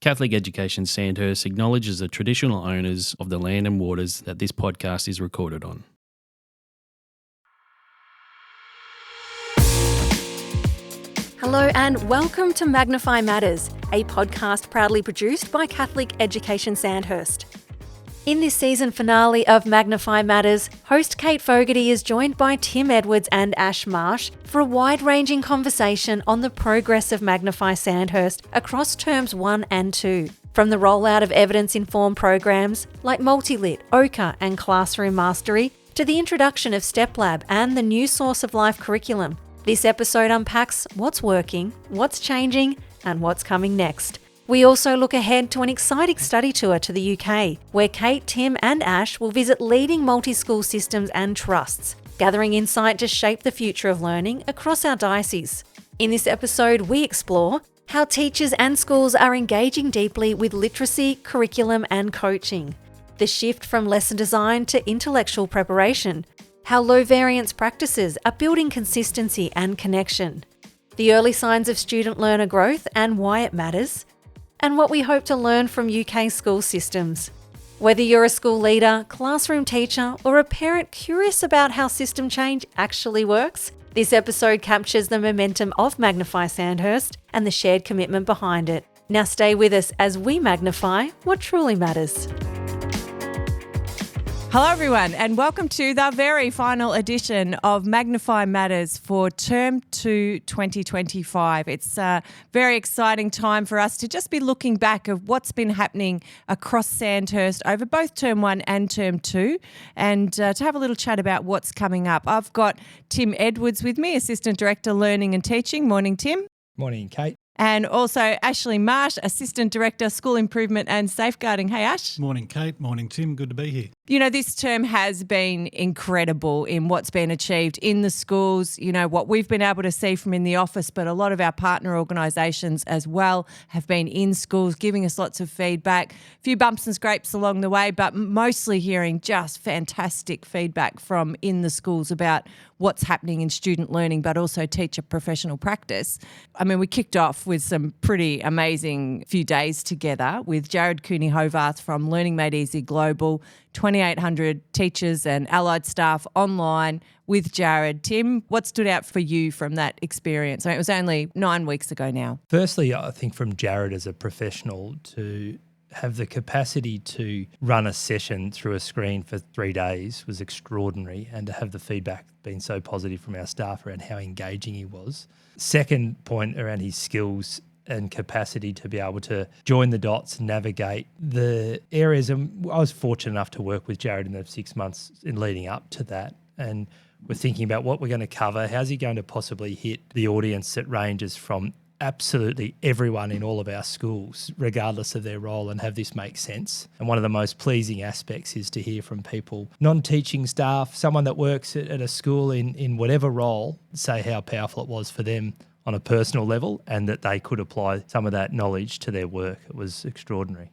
Catholic Education Sandhurst acknowledges the traditional owners of the land and waters that this podcast is recorded on. Hello and welcome to Magnify Matters, a podcast proudly produced by Catholic Education Sandhurst. In this season finale of Magnify Matters, host Kate Fogarty is joined by Tim Edwards and Ash Marsh for a wide-ranging conversation on the progress of Magnify Sandhurst across terms 1 and 2. From the rollout of evidence-informed programs like MultiLit, Ochre and Classroom Mastery, to the introduction of Steplab and the new Source of Life curriculum, this episode unpacks what's working, what's changing, and what's coming next. We also look ahead to an exciting study tour to the UK, where Kate, Tim and Ash will visit leading multi-school systems and trusts, gathering insight to shape the future of learning across our diocese. In this episode, we explore how teachers and schools are engaging deeply with literacy, curriculum and coaching, the shift from lesson design to intellectual preparation, how low variance practices are building consistency and connection, the early signs of student learner growth and why it matters, and what we hope to learn from UK school systems. Whether you're a school leader, classroom teacher, or a parent curious about how system change actually works, this episode captures the momentum of Magnify Sandhurst and the shared commitment behind it. Now stay with us as we magnify what truly matters. Hello everyone and welcome to the very final edition of Magnify Matters for Term 2 2025. It's a very exciting time for us to just be looking back at what's been happening across Sandhurst over both Term 1 and Term 2 and to have a little chat about what's coming up. I've got Tim Edwards with me, Assistant Director Learning and Teaching. Morning, Tim. Morning, Kate. And also Ashley Marsh, Assistant Director, School Improvement and Safeguarding. Hey, Ash. Morning, Kate. Morning, Tim. Good to be here. You know, this term has been incredible in what's been achieved in the schools, you know, what we've been able to see from in the office, but a lot of our partner organisations as well have been in schools giving us lots of feedback, a few bumps and scrapes along the way, but mostly hearing just fantastic feedback from in the schools about what's happening in student learning, but also teacher professional practice. I mean, we kicked off with some pretty amazing few days together with Jared Cooney-Hovarth from Learning Made Easy Global, 2,800 teachers and allied staff online with Jared. Tim, what stood out for you from that experience? I mean, it was only 9 weeks ago now. Firstly, I think from Jared as a professional to have the capacity to run a session through a screen for 3 days was extraordinary, and to have the feedback been so positive from our staff around how engaging he was. Second point around his skills and capacity to be able to join the dots, navigate the areas. And I was fortunate enough to work with Jared in the 6 months in leading up to that. And we're thinking about what we're going to cover. How's he going to possibly hit the audience that ranges from absolutely everyone in all of our schools, regardless of their role, and have this make sense? And one of the most pleasing aspects is to hear from people, non-teaching staff, someone that works at a school in whatever role, say how powerful it was for them on a personal level and that they could apply some of that knowledge to their work. It was extraordinary.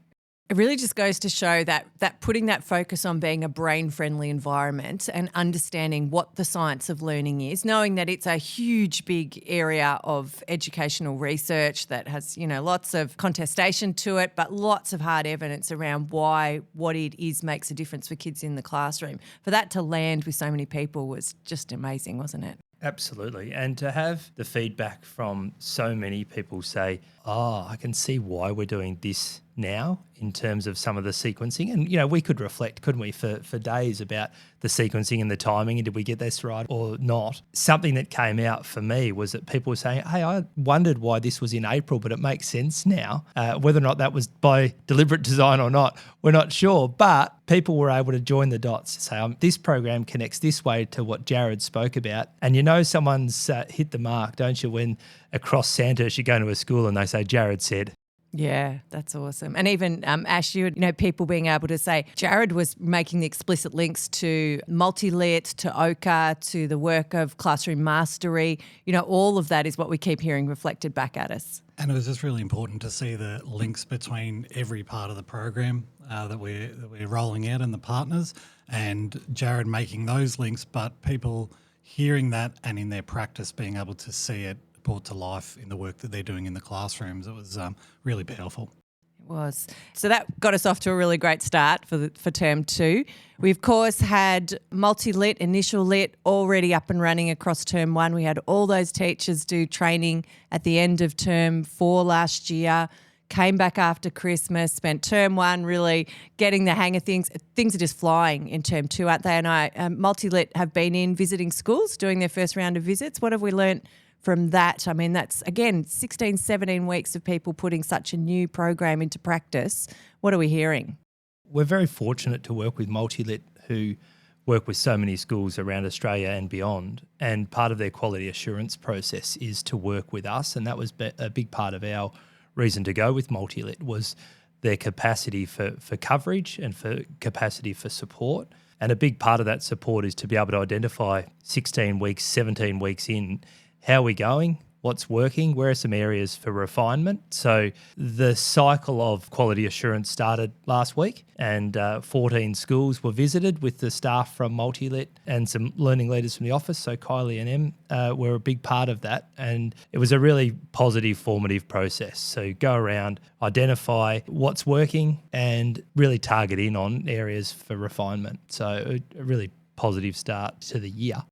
It really just goes to show that putting that focus on being a brain-friendly environment and understanding what the science of learning is, knowing that it's a huge, big area of educational research that has, you know, lots of contestation to it, but lots of hard evidence around why what it is makes a difference for kids in the classroom. For that to land with so many people was just amazing, wasn't it? Absolutely. And to have the feedback from so many people say, oh, I can see why we're doing this now in terms of some of the sequencing. And, you know, we could reflect, couldn't we, for days about the sequencing and the timing and did we get this right or not. Something that came out for me was that people were saying, hey, I wondered why this was in April, but it makes sense now. Whether or not that was by deliberate design or not, we're not sure. But people were able to join the dots, say, this program connects this way to what Jared spoke about. And you know someone's hit the mark, don't you, when across Sandhurst you go to a school and they say, Jared said. Yeah, that's awesome. And even Ash, you know, people being able to say Jared was making the explicit links to MultiLit, to Ochre, to the work of Classroom Mastery. You know, all of that is what we keep hearing reflected back at us. And it was just really important to see the links between every part of the program that we're rolling out and the partners, and Jared making those links, but people hearing that and in their practice being able to see it brought to life in the work that they're doing in the classrooms. It was really powerful. It Was. So that got us off to a really great start for term 2. We, of course, had MultiLit, initial lit, already up and running across term 1. We had all those teachers do training at the end of term 4 last year, came back after Christmas, spent term 1 really getting the hang of things. Things are just flying in term 2, aren't they? And MultiLit have been in visiting schools, doing their first round of visits. What have we learnt from that? I mean, that's, again, 16, 17 weeks of people putting such a new program into practice. What are we hearing? We're very fortunate to work with MultiLit, who work with so many schools around Australia and beyond. And part of their quality assurance process is to work with us. And that was a big part of our reason to go with MultiLit, was their capacity for coverage and for capacity for support. And a big part of that support is to be able to identify 16 weeks, 17 weeks in, how are we going? What's working? Where are some areas for refinement? So the cycle of quality assurance started last week, and 14 schools were visited with the staff from MultiLit and some learning leaders from the office. So Kylie and Em were a big part of that, and it was a really positive, formative process. So go around, identify what's working, and really target in on areas for refinement. So a really positive start to the year.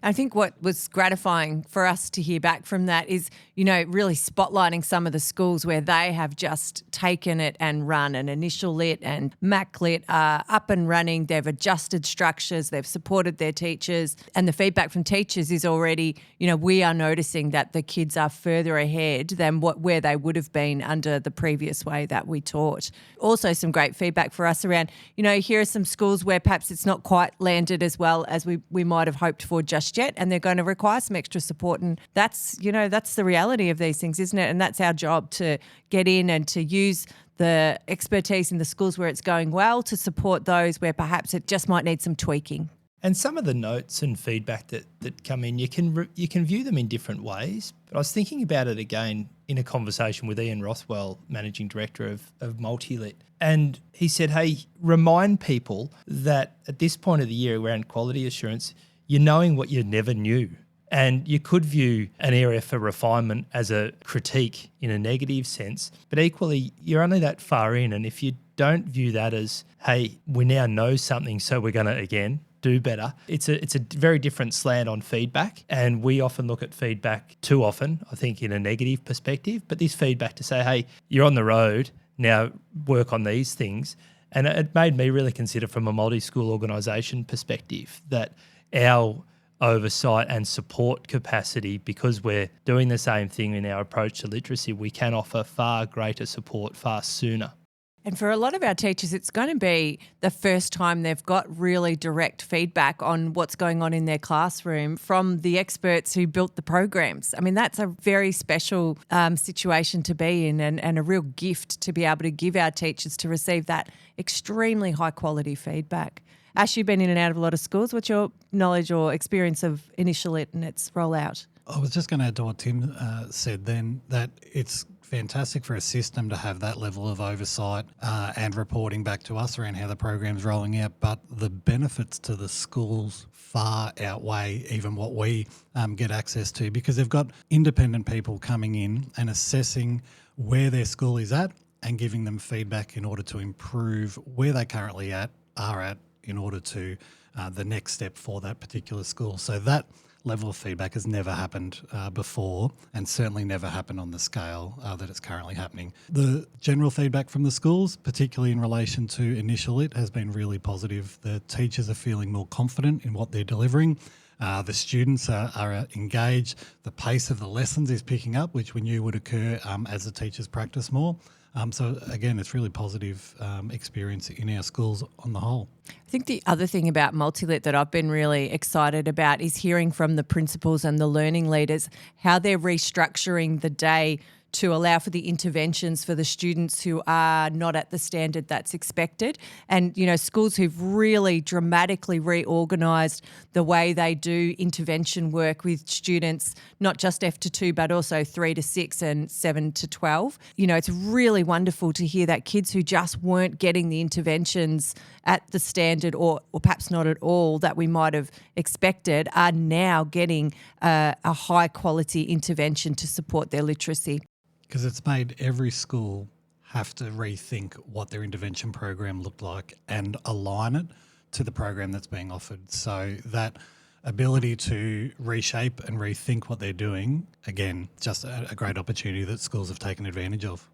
I think what was gratifying for us to hear back from that is, you know, really spotlighting some of the schools where they have just taken it and run. And Initial Lit and MacLit are up and running. They've adjusted structures. They've supported their teachers. And the feedback from teachers is already, you know, we are noticing that the kids are further ahead than where they would have been under the previous way that we taught. Also some great feedback for us around, you know, here are some schools where perhaps it's not quite landed as well as we might have hoped for just yet, and they're going to require some extra support. And that's, you know, that's the reality of these things, isn't it? And that's our job, to get in and to use the expertise in the schools where it's going well to support those where perhaps it just might need some tweaking. And some of the notes and feedback that come in, you can view them in different ways. But I was thinking about it again in a conversation with Ian Rothwell, Managing Director of MultiLit. And he said, hey, remind people that at this point of the year around quality assurance, you're knowing what you never knew. And you could view an area for refinement as a critique in a negative sense, but equally, you're only that far in. And if you don't view that as, hey, we now know something, so we're going to, again, do better, it's a very different slant on feedback. And we often look at feedback too often, I think, in a negative perspective. But this feedback to say, hey, you're on the road, now work on these things. And it made me really consider from a multi-school organisation perspective that our oversight and support capacity, because we're doing the same thing in our approach to literacy, we can offer far greater support far sooner. And for a lot of our teachers, it's going to be the first time they've got really direct feedback on what's going on in their classroom from the experts who built the programs. I mean, that's a very special situation to be in, and a real gift to be able to give our teachers to receive that extremely high quality feedback. Ash, you've been in and out of a lot of schools. What's your knowledge or experience of Initial Lit and its rollout? I was just going to add to what Tim said then, that it's fantastic for a system to have that level of oversight and reporting back to us around how the program's rolling out, but the benefits to the schools far outweigh even what we get access to, because they've got independent people coming in and assessing where their school is at and giving them feedback in order to improve where they currently are at in order to the next step for that particular school. So that level of feedback has never happened before, and certainly never happened on the scale that it's currently happening. The general feedback from the schools, particularly in relation to Initial Lit, has been really positive. The teachers are feeling more confident in what they're delivering. The students are engaged. The pace of the lessons is picking up, which we knew would occur as the teachers practice more. So again, it's really positive experience in our schools on the whole. I think the other thing about MultiLit that I've been really excited about is hearing from the principals and the learning leaders how they're restructuring the day to allow for the interventions for the students who are not at the standard that's expected. And, you know, schools who've really dramatically reorganised the way they do intervention work with students, not just F to 2, but also 3 to 6 and 7 to 12. You know, it's really wonderful to hear that kids who just weren't getting the interventions at the standard or perhaps not at all that we might have expected are now getting a high quality intervention to support their literacy. Because it's made every school have to rethink what their intervention program looked like and align it to the program that's being offered. So that ability to reshape and rethink what they're doing, again, just a great opportunity that schools have taken advantage of.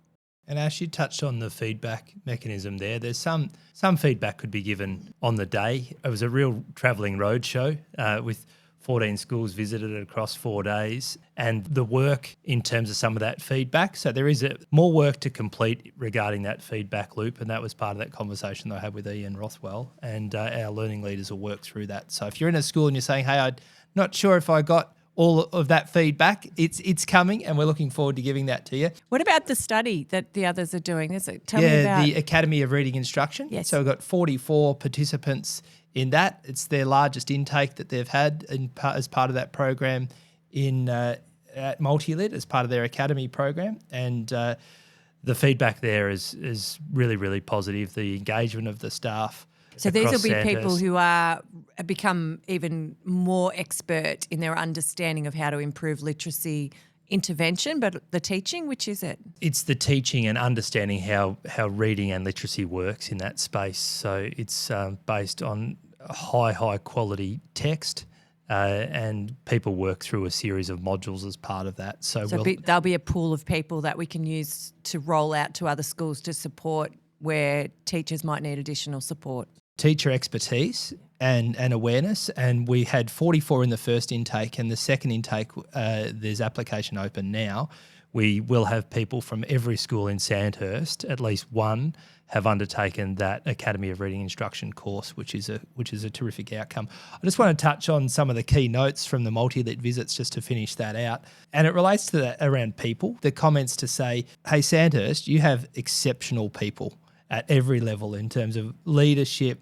And Ash, you touched on the feedback mechanism there. There's some feedback could be given on the day. It was a real travelling roadshow with 14 schools visited across 4 days, and the work in terms of some of that feedback. So there is more work to complete regarding that feedback loop, and that was part of that conversation that I had with Ian Rothwell, and our learning leaders will work through that. So if you're in a school and you're saying, hey, I'm not sure if I got all of that feedback, it's coming, and we're looking forward to giving that to you. What about the study that the others are doing? Tell me about the Academy of Reading Instruction. Yes. So we've got 44 participants in that. It's their largest intake that they've had as part of that program at MultiLit as part of their academy program. And the feedback there is really, really positive. The engagement of the staff. So these will be Sandhurst. people who become even more expert in their understanding of how to improve literacy intervention, but the teaching, which is it? It's the teaching and understanding how reading and literacy works in that space. So it's based on high quality text, and people work through a series of modules as part of that. So there'll be a pool of people that we can use to roll out to other schools to support where teachers might need additional support. Teacher expertise and awareness, and we had 44 in the first intake, and the second intake, there's application open now. We will have people from every school in Sandhurst, at least one, have undertaken that Academy of Reading Instruction course, which is a terrific outcome. I just want to touch on some of the key notes from the MultiLit visits just to finish that out. And it relates to that around people, the comments to say, hey, Sandhurst, you have exceptional people at every level in terms of leadership,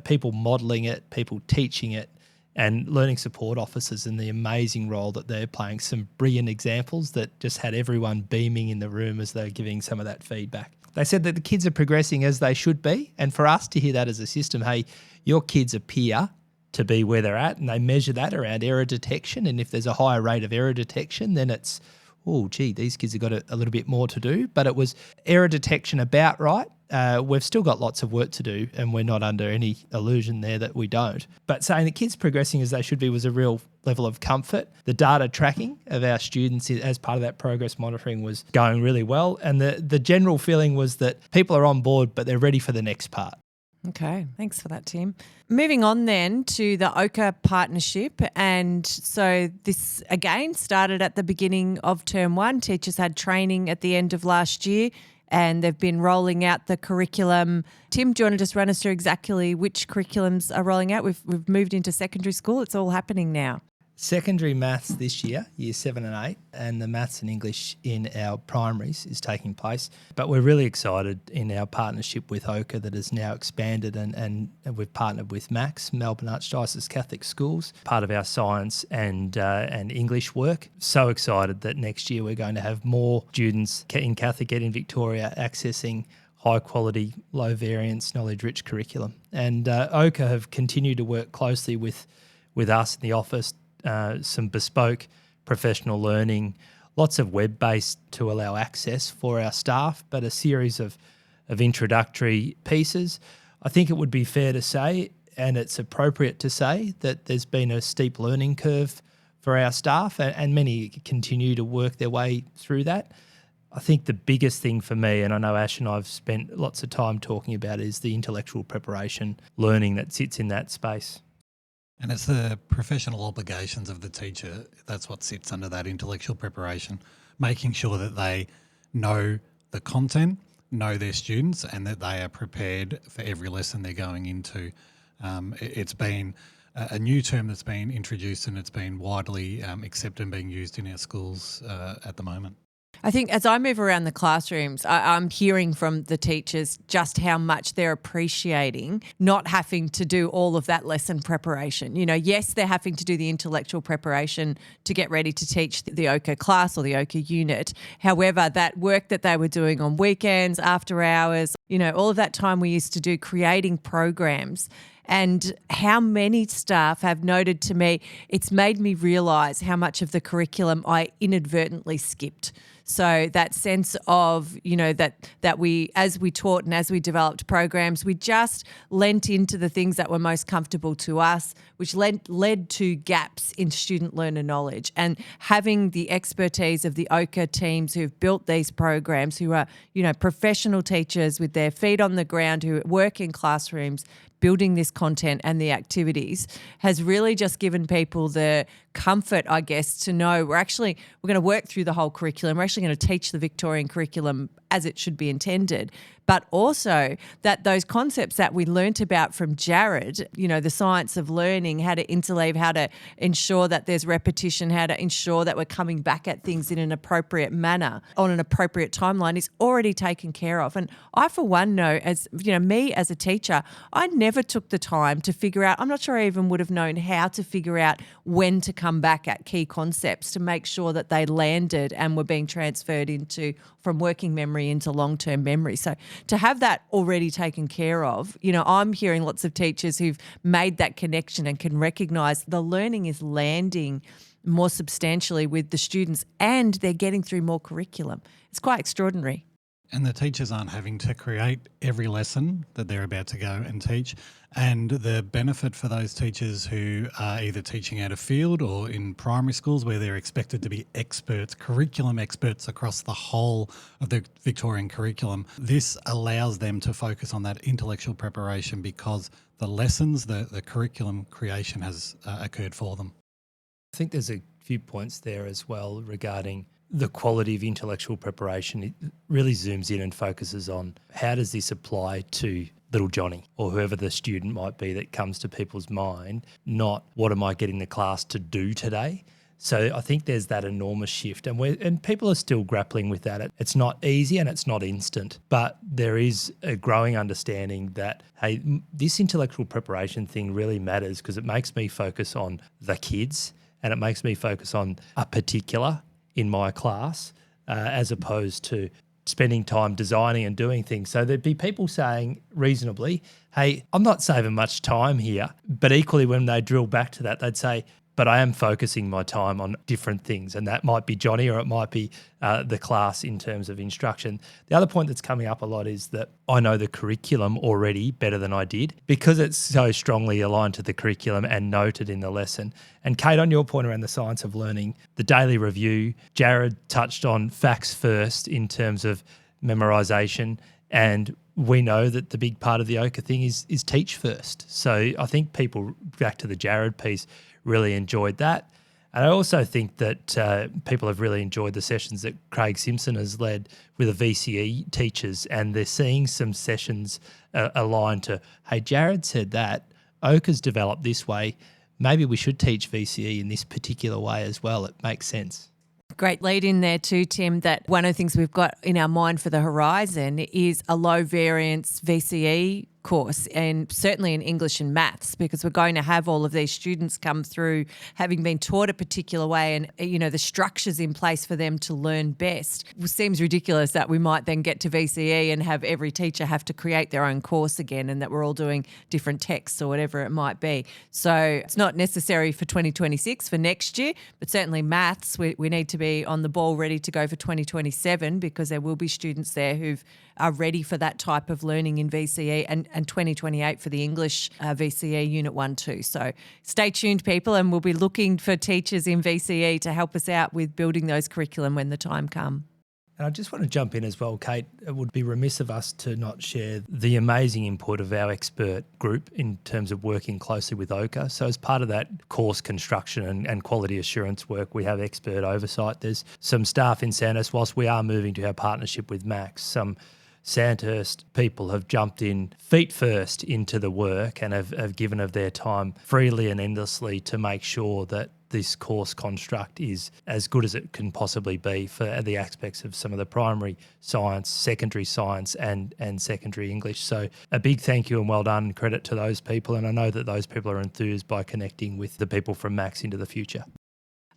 people modelling it, people teaching it, and learning support officers and the amazing role that they're playing. Some brilliant examples that just had everyone beaming in the room as they're giving some of that feedback. They said that the kids are progressing as they should be, and for us to hear that as a system, hey, your kids appear to be where they're at, and they measure that around error detection, and if there's a higher rate of error detection, then it's, oh, gee, these kids have got a little bit more to do. But it was error detection about right. We've still got lots of work to do, and we're not under any illusion there that we don't. But saying the kids progressing as they should be was a real level of comfort. The data tracking of our students as part of that progress monitoring was going really well. And the general feeling was that people are on board, but they're ready for the next part. Okay, thanks for that, Tim. Moving on then to the Ochre partnership. And so this, again, started at the beginning of term one. Teachers had training at the end of last year and they've been rolling out the curriculum. Tim, do you want to just run us through exactly which curriculums are rolling out? We've moved into secondary school. It's all happening now. Secondary maths this year, year 7 and 8, and the maths and English in our primaries is taking place. But we're really excited in our partnership with Ochre that has now expanded, and we've partnered with Max, Melbourne Archdiocese Catholic Schools, part of our science and English work. So excited that next year we're going to have more students in Catholic Ed in Victoria accessing high quality, low variance, knowledge-rich curriculum. And Ochre have continued to work closely with us in the office, some bespoke professional learning, lots of web-based to allow access for our staff, but a series of introductory pieces. I think it would be fair to say, and it's appropriate to say, that there's been a steep learning curve for our staff, and many continue to work their way through that. I think the biggest thing for me, and I know Ash and I have spent lots of time talking about, is the intellectual preparation learning that sits in that space. And it's the professional obligations of the teacher. That's what sits under that intellectual preparation, making sure that they know the content, know their students, and that they are prepared for every lesson they're going into. It's been a new term that's been introduced, and it's been widely accepted and being used in our schools at the moment. I think as I move around the classrooms, I'm hearing from the teachers just how much they're appreciating not having to do all of that lesson preparation. You know, yes, they're having to do the intellectual preparation to get ready to teach the Ochre class or the Ochre unit. However, that work that they were doing on weekends, after hours, you know, all of that time we used to do creating programs And how many staff have noted to me, it's made me realise how much of the curriculum I inadvertently skipped. So that sense of, that we, as we taught and as we developed programs, we just lent into the things that were most comfortable to us, which led to gaps in student learner knowledge. And having the expertise of the Ochre teams who've built these programs, who are, professional teachers with their feet on the ground, who work in classrooms, building this content and the activities, has really just given people the comfort, I guess, to know we're going to work through the whole curriculum. We're actually going to teach the Victorian curriculum as it should be intended, but also that those concepts that we learnt about from Jared, the science of learning, how to interleave, how to ensure that there's repetition, how to ensure that we're coming back at things in an appropriate manner on an appropriate timeline, is already taken care of. And I, for one, know, as me as a teacher, I never took the time to figure out, I'm not sure I even would have known how to figure out when to come back at key concepts to make sure that they landed and were being transferred from working memory into long-term memory. So to have that already taken care of, I'm hearing lots of teachers who've made that connection and can recognise the learning is landing more substantially with the students and they're getting through more curriculum. It's quite extraordinary. And the teachers aren't having to create every lesson that they're about to go and teach. And the benefit for those teachers who are either teaching out of field or in primary schools where they're expected to be experts, curriculum experts across the whole of the Victorian curriculum, this allows them to focus on that intellectual preparation because the lessons, the curriculum creation has occurred for them. I think there's a few points there as well regarding the quality of intellectual preparation. It really zooms in and focuses on how does this apply to little Johnny or whoever the student might be that comes to people's mind, not what am I getting the class to do today. So I think there's that enormous shift and people are still grappling with that. It's not easy and it's not instant, but there is a growing understanding that, hey, this intellectual preparation thing really matters because it makes me focus on the kids and it makes me focus on a particular in my class as opposed to spending time designing and doing things. So there'd be people saying reasonably, hey, I'm not saving much time here. But equally when they drill back to that, they'd say, but I am focusing my time on different things. And that might be Johnny or it might be the class in terms of instruction. The other point that's coming up a lot is that I know the curriculum already better than I did because it's so strongly aligned to the curriculum and noted in the lesson. And Kate, on your point around the science of learning, the daily review, Jared touched on facts first in terms of memorisation, and we know that the big part of the Ochre thing is teach first. So I think people, back to the Jared piece, really enjoyed that. And I also think that people have really enjoyed the sessions that Craig Simpson has led with the VCE teachers, and they're seeing some sessions aligned to, hey, Jared said that, Ochre's developed this way, maybe we should teach VCE in this particular way as well. It makes sense. Great lead in there too, Tim, that one of the things we've got in our mind for the horizon is a low variance VCE course, and certainly in English and maths, because we're going to have all of these students come through having been taught a particular way and, the structures in place for them to learn best. It seems ridiculous that we might then get to VCE and have every teacher have to create their own course again and that we're all doing different texts or whatever it might be. So it's not necessary for 2026, for next year, but certainly maths, we need to be on the ball ready to go for 2027 because there will be students there who are ready for that type of learning in VCE and 2028 for the English VCE Unit 1 too. So stay tuned, people, and we'll be looking for teachers in VCE to help us out with building those curriculum when the time comes. And I just want to jump in as well, Kate. It would be remiss of us to not share the amazing input of our expert group in terms of working closely with Ochre. So as part of that course construction and quality assurance work, we have expert oversight. There's some staff in Sandhurst, whilst we are moving to our partnership with Max, some Sandhurst people have jumped in feet first into the work and have given of their time freely and endlessly to make sure that this course construct is as good as it can possibly be for the aspects of some of the primary science, secondary science and secondary English. So a big thank you and well done, credit to those people. And I know that those people are enthused by connecting with the people from Max into the future.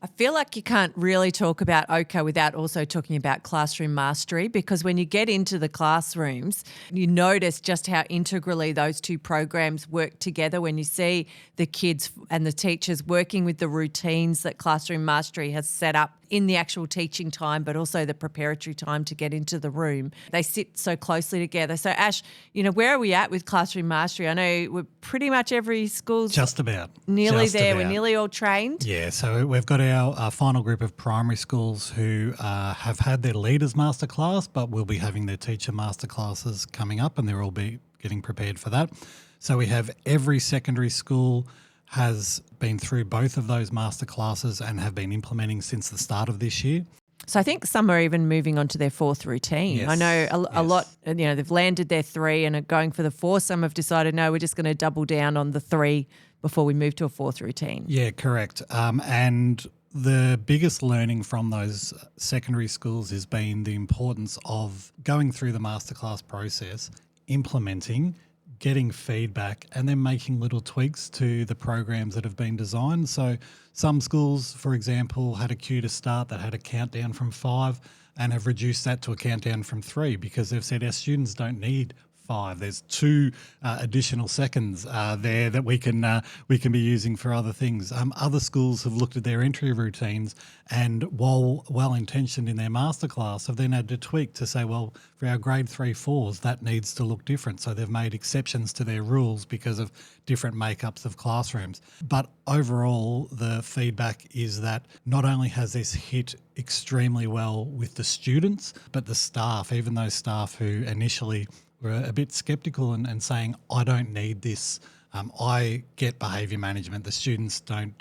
I feel like you can't really talk about Ochre without also talking about classroom mastery, because when you get into the classrooms, you notice just how integrally those two programs work together when you see the kids and the teachers working with the routines that classroom mastery has set up in the actual teaching time, but also the preparatory time to get into the room. They sit so closely together. So Ash, where are we at with classroom mastery? I know we're pretty much every school's Just about. nearly Just there. about. We're nearly all trained. Yeah, so we've got our final group of primary schools who have had their leaders masterclass, but will be having their teacher masterclasses coming up, and they'll all be getting prepared for that. So we have every secondary school has been through both of those masterclasses and have been implementing since the start of this year. So I think some are even moving on to their fourth routine. Yes, I know a yes. lot, they've landed their 3 and are going for the 4. Some have decided, no, we're just going to double down on the 3 before we move to a fourth routine. Yeah, correct. And the biggest learning from those secondary schools has been the importance of going through the masterclass process, implementing, getting feedback, and then making little tweaks to the programs that have been designed. So some schools, for example, had a cue to start that had a countdown from 5 and have reduced that to a countdown from 3 because they've said our students don't need 5. There's 2 additional seconds there that we can be using for other things. Other schools have looked at their entry routines and, while well-intentioned in their masterclass, have then had to tweak to say, well, for our grade 3-4s, that needs to look different. So they've made exceptions to their rules because of different makeups of classrooms. But overall, the feedback is that not only has this hit extremely well with the students, but the staff, even those staff who initially were a bit sceptical and saying, I don't need this. I get behaviour management. The students don't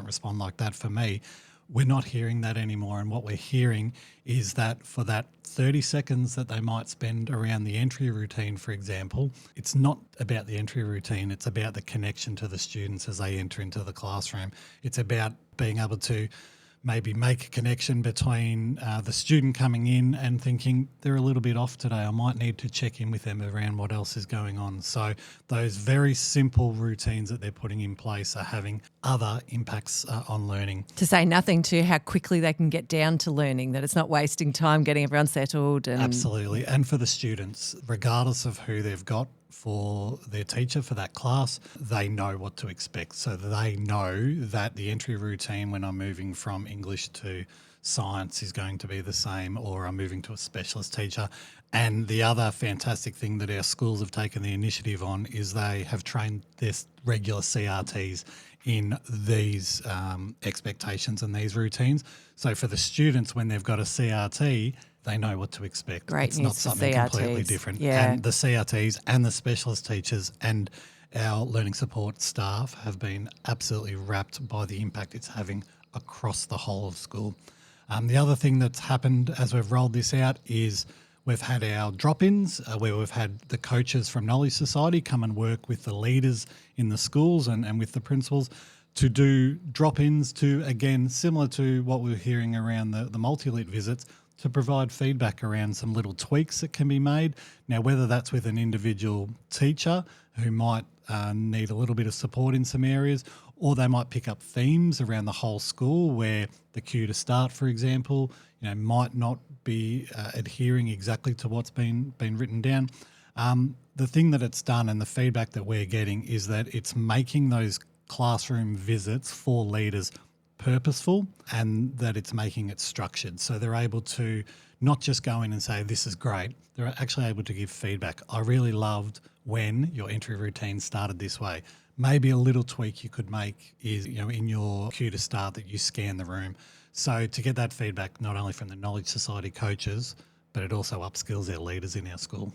respond like that for me. We're not hearing that anymore. And what we're hearing is that for that 30 seconds that they might spend around the entry routine, for example, it's not about the entry routine. It's about the connection to the students as they enter into the classroom. It's about being able to maybe make a connection between the student coming in and thinking they're a little bit off today. I might need to check in with them around what else is going on. So those very simple routines that they're putting in place are having other impacts on learning. To say nothing to how quickly they can get down to learning, that it's not wasting time getting everyone settled. And Absolutely. And for the students, regardless of who they've got for their teacher for that class, they know what to expect. So they know that the entry routine when I'm moving from English to science is going to be the same, or I'm moving to a specialist teacher. And the other fantastic thing that our schools have taken the initiative on is they have trained their regular CRTs in these expectations and these routines. So for the students, when they've got a CRT, they know what to expect. Great it's news not for something completely CRTs. different. Yeah. And the CRTs and the specialist teachers and our learning support staff have been absolutely wrapped by the impact it's having across the whole of school. The other thing that's happened as we've rolled this out is we've had our drop-ins where we've had the coaches from Knowledge Society come and work with the leaders in the schools and with the principals to do drop-ins to, again, similar to what we were hearing around the MultiLit visits, to provide feedback around some little tweaks that can be made. Now, whether that's with an individual teacher who might need a little bit of support in some areas, or they might pick up themes around the whole school where the cue to start, for example, might not be adhering exactly to what's been written down. The thing that it's done and the feedback that we're getting is that it's making those classroom visits for leaders purposeful, and that it's making it structured. So they're able to not just go in and say, this is great. They're actually able to give feedback. I really loved when your entry routine started this way. Maybe a little tweak you could make is, in your cue to start that you scan the room. So to get that feedback, not only from the Knowledge Society coaches, but it also upskills our leaders in our school.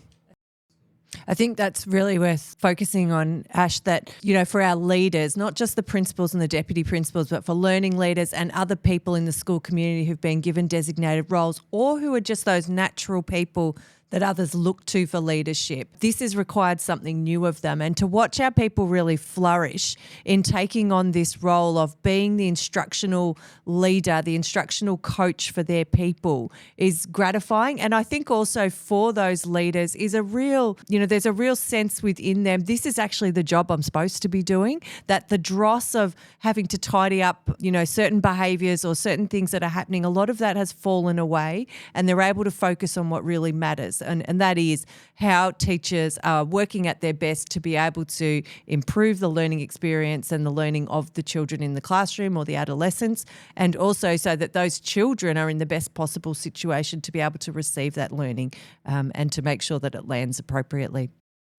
I think that's really worth focusing on, Ash, that, for our leaders, not just the principals and the deputy principals, but for learning leaders and other people in the school community who've been given designated roles or who are just those natural people that others look to for leadership. This has required something new of them, and to watch our people really flourish in taking on this role of being the instructional leader, the instructional coach for their people is gratifying. And I think also for those leaders is a real, there's a real sense within them, this is actually the job I'm supposed to be doing, that the dross of having to tidy up, certain behaviours or certain things that are happening, a lot of that has fallen away and they're able to focus on what really matters. And that is how teachers are working at their best to be able to improve the learning experience and the learning of the children in the classroom or the adolescents, and also so that those children are in the best possible situation to be able to receive that learning and to make sure that it lands appropriately.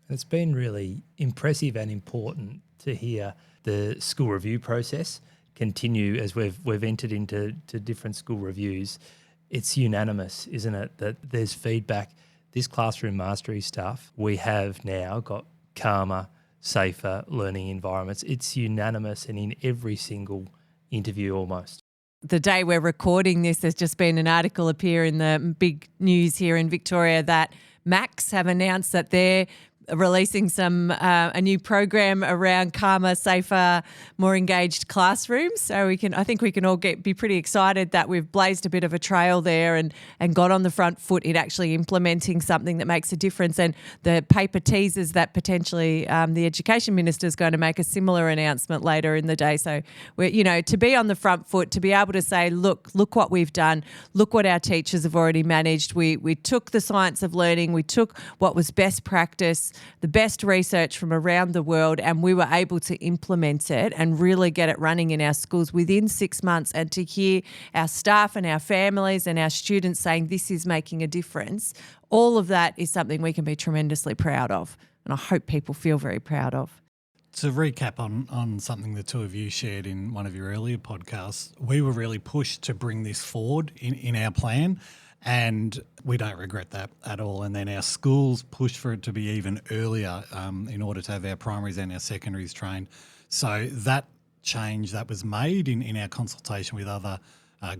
It's been really impressive and important to hear the school review process continue as we've entered into different school reviews. It's unanimous, isn't it, that there's feedback. This classroom mastery stuff, we have now got calmer, safer learning environments. It's unanimous and in every single interview almost. The day we're recording this, there's just been an article appear in the big news here in Victoria that Max have announced that they're releasing a new program around calmer, safer, more engaged classrooms. So I think we can all be pretty excited that we've blazed a bit of a trail there and got on the front foot in actually implementing something that makes a difference. And the paper teases that potentially the Education Minister is going to make a similar announcement later in the day. So we're, to be on the front foot, to be able to say, look what we've done, look what our teachers have already managed. We took the science of learning, we took what was best practice, the best research from around the world, and we were able to implement it and really get it running in our schools within 6 months. And to hear our staff and our families and our students saying this is making a difference, all of that is something we can be tremendously proud of, and I hope people feel very proud of. To recap on something the two of you shared in one of your earlier podcasts, we were really pushed to bring this forward in our plan. And we don't regret that at all. And then our schools pushed for it to be even earlier in order to have our primaries and our secondaries trained. So that change that was made in our consultation with other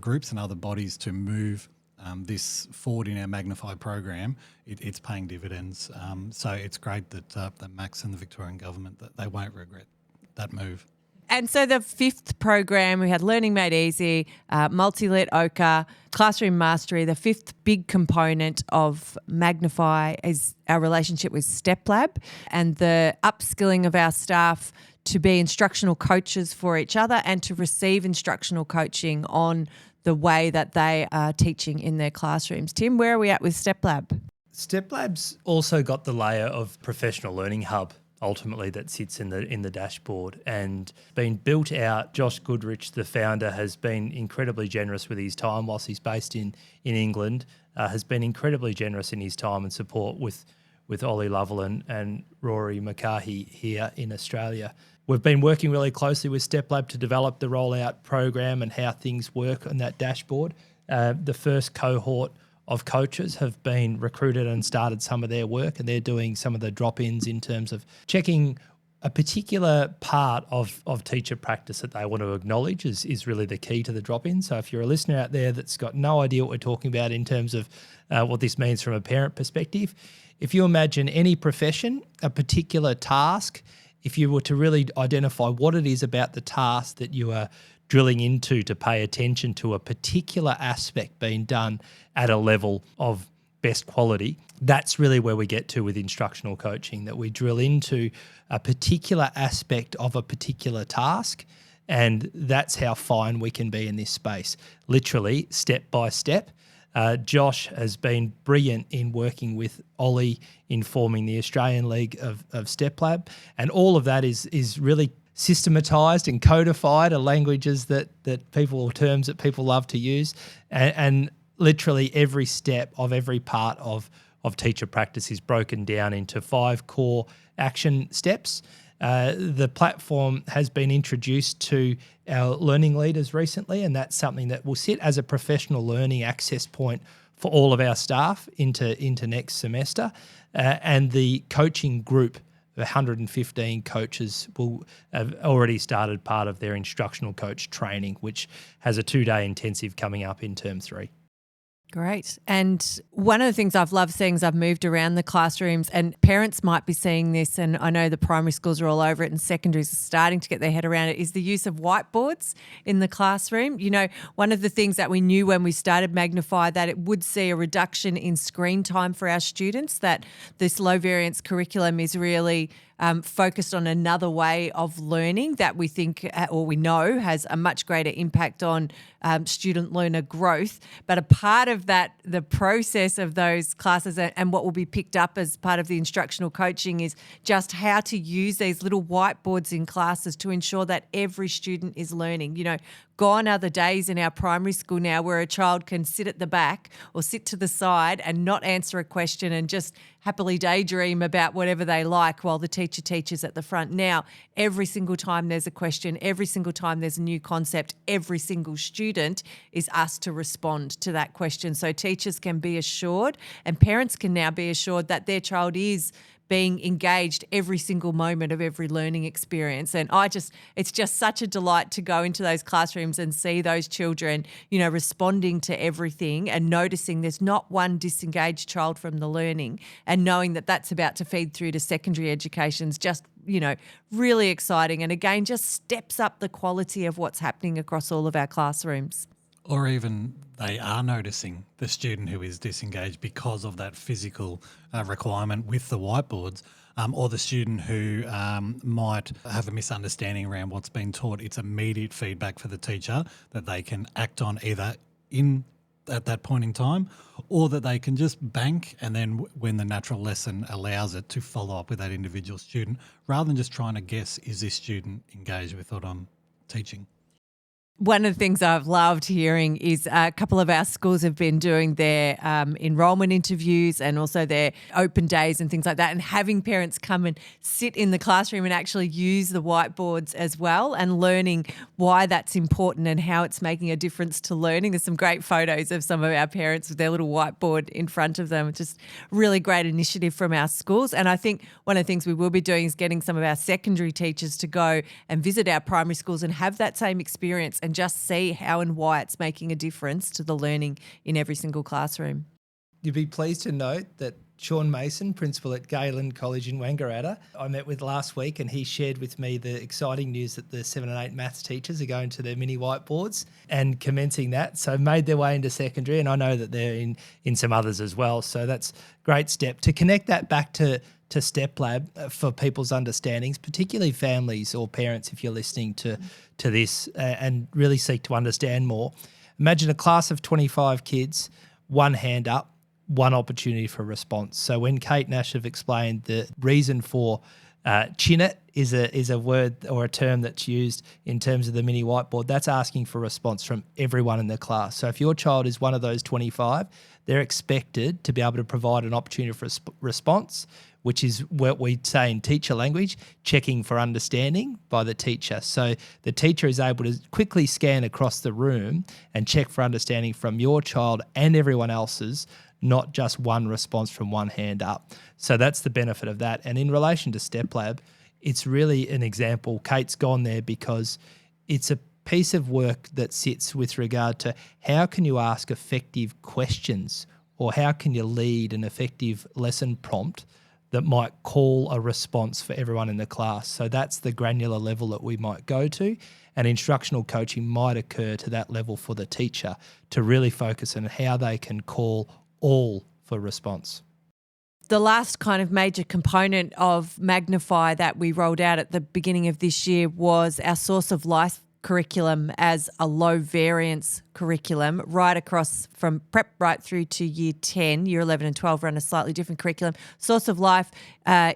groups and other bodies to move this forward in our Magnify program, it's paying dividends. So it's great that Max and the Victorian government, that they won't regret that move. And so the fifth program, we had Learning Made Easy, MultiLit, Ochre, Classroom Mastery. The fifth big component of Magnify is our relationship with Steplab and the upskilling of our staff to be instructional coaches for each other and to receive instructional coaching on the way that they are teaching in their classrooms. Tim, where are we at with Steplab? Steplab's also got the layer of professional learning hub ultimately that sits in the dashboard and been built out. Josh Goodrich, the founder, has been incredibly generous with his time whilst he's based in England, has been incredibly generous in his time and support with Ollie Lovell and Rory McCarthy here in Australia. We've been working really closely with Steplab to develop the rollout program and how things work on that dashboard. The first cohort of coaches have been recruited and started some of their work, and they're doing some of the drop-ins in terms of checking a particular part of teacher practice that they want to acknowledge is really the key to the drop-in. So if you're a listener out there that's got no idea what we're talking about in terms of what this means from a parent perspective, if you imagine any profession, a particular task, if you were to really identify what it is about the task that you are drilling into to pay attention to a particular aspect being done at a level of best quality, that's really where we get to with instructional coaching, that we drill into a particular aspect of a particular task, and that's how fine we can be in this space, literally step by step. Josh has been brilliant in working with Ollie in forming the Australian League of Steplab, and all of that is really systematized and codified, are languages that people, or terms that people love to use, and literally every step of every part of teacher practice is broken down into 5 core action steps. The platform has been introduced to our learning leaders recently, and that's something that will sit as a professional learning access point for all of our staff into next semester. And the coaching group, 115 coaches, will have already started part of their instructional coach training, which has a 2-day intensive coming up in term 3. Great. And one of the things I've loved seeing as I've moved around the classrooms, and parents might be seeing this, and I know the primary schools are all over it and secondaries are starting to get their head around it, is the use of whiteboards in the classroom. You know, one of the things that we knew when we started Magnify, that it would see a reduction in screen time for our students, that this low variance curriculum is really focused on another way of learning that we think or we know has a much greater impact on student learner growth. But a part of that, the process of those classes and what will be picked up as part of the instructional coaching is just how to use these little whiteboards in classes to ensure that every student is learning. You know, gone are the days in our primary school now where a child can sit at the back or sit to the side and not answer a question and just happily daydream about whatever they like while the teacher teaches at the front. Now, every single time there's a question, every single time there's a new concept, every single student is asked to respond to that question. So teachers can be assured and parents can now be assured that their child is being engaged every single moment of every learning experience. And it's just such a delight to go into those classrooms and see those children, you know, responding to everything and noticing there's not one disengaged child from the learning, and knowing that that's about to feed through to secondary education is just, you know, really exciting. And again, just steps up the quality of what's happening across all of our classrooms. Or even they are noticing the student who is disengaged because of that physical requirement with the whiteboards, or the student who might have a misunderstanding around what's been taught. It's immediate feedback for the teacher that they can act on either at that point in time, or that they can just bank and then when the natural lesson allows it to follow up with that individual student, rather than just trying to guess, is this student engaged with what I'm teaching? One of the things I've loved hearing is a couple of our schools have been doing their enrolment interviews and also their open days and things like that, and having parents come and sit in the classroom and actually use the whiteboards as well, and learning why that's important and how it's making a difference to learning. There's some great photos of some of our parents with their little whiteboard in front of them. It's just really great initiative from our schools. And I think one of the things we will be doing is getting some of our secondary teachers to go and visit our primary schools and have that same experience and just see how and why it's making a difference to the learning in every single classroom. You'd be pleased to note that Sean Mason, principal at Galen College in Wangaratta, I met with last week, and he shared with me the exciting news that the 7 and 8 maths teachers are going to their mini whiteboards and commencing that. So made their way into secondary, and I know that they're in some others as well. So that's a great step. To connect that back to Steplab for people's understandings, particularly families or parents, if you're listening to this and really seek to understand more. Imagine a class of 25 kids, one hand up, one opportunity for response. So when Kate and Ash have explained the reason for chin it is a word or a term that's used in terms of the mini whiteboard, that's asking for response from everyone in the class. So if your child is one of those 25, they're expected to be able to provide an opportunity for response, which is what we say in teacher language, checking for understanding by the teacher. So the teacher is able to quickly scan across the room and check for understanding from your child and everyone else's, not just one response from one hand up. So that's the benefit of that. And in relation to Steplab, it's really an example. Kate's gone there because it's a piece of work that sits with regard to how can you ask effective questions, or how can you lead an effective lesson prompt that might call a response for everyone in the class. So that's the granular level that we might go to, and instructional coaching might occur to that level for the teacher to really focus on how they can call all for response. The last kind of major component of Magnify that we rolled out at the beginning of this year was our source of life curriculum as a low variance curriculum right across from prep right through to year 10. Year 11 and 12 run a slightly different curriculum. Source of Life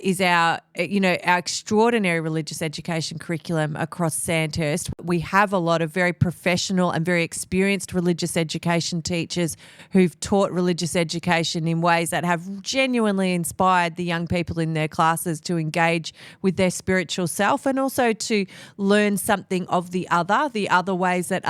is our extraordinary religious education curriculum across Sandhurst. We have a lot of very professional and very experienced religious education teachers who've taught religious education in ways that have genuinely inspired the young people in their classes to engage with their spiritual self, and also to learn something of the other ways that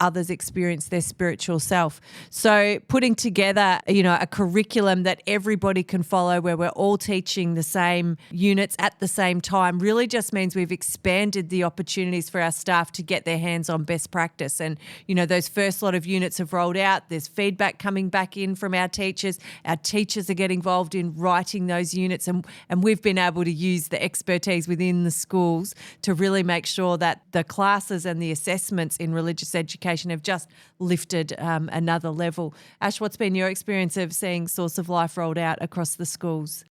others experience experience their spiritual self. So putting together, a curriculum that everybody can follow where we're all teaching the same units at the same time really just means we've expanded the opportunities for our staff to get their hands on best practice. And, those first lot of units have rolled out. There's feedback coming back in from our teachers. Our teachers are getting involved in writing those units, and we've been able to use the expertise within the schools to really make sure that the classes and the assessments in religious education have just lifted another level. Ash, what's been your experience of seeing Source of Life rolled out across the schools?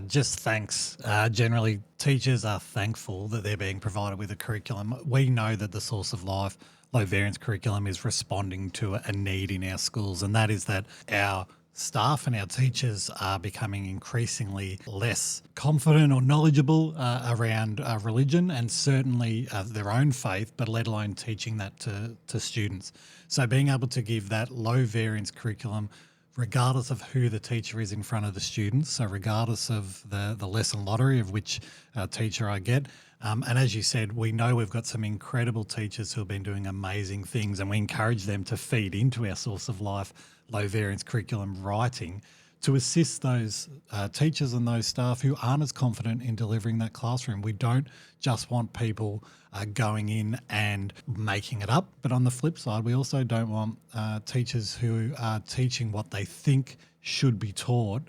Just thanks. Generally, teachers are thankful that they're being provided with a curriculum. We know that the Source of Life low variance curriculum is responding to a need in our schools, and that is that our staff and our teachers are becoming increasingly less confident or knowledgeable around religion and certainly their own faith, but let alone teaching that to students. So being able to give that low variance curriculum regardless of who the teacher is in front of the students, so regardless of the lesson lottery of which teacher I get. And as you said, we know we've got some incredible teachers who have been doing amazing things, and we encourage them to feed into our Source of Life low variance curriculum writing to assist those teachers and those staff who aren't as confident in delivering that classroom. We don't just want people going in and making it up, but on the flip side, we also don't want teachers who are teaching what they think should be taught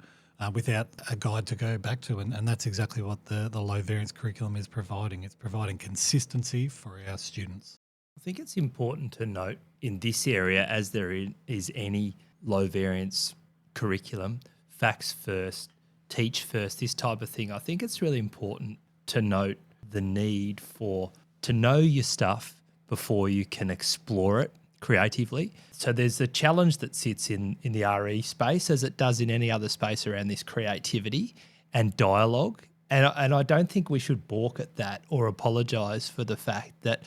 without a guide to go back to. And that's exactly what the low variance curriculum is providing. It's providing consistency for our students. I think it's important to note in this area, as there is any low variance curriculum, facts first, teach first, this type of thing. I think it's really important to note the need to know your stuff before you can explore it creatively. So there's a challenge that sits in the RE space, as it does in any other space, around this creativity and dialogue. And I don't think we should balk at that or apologise for the fact that,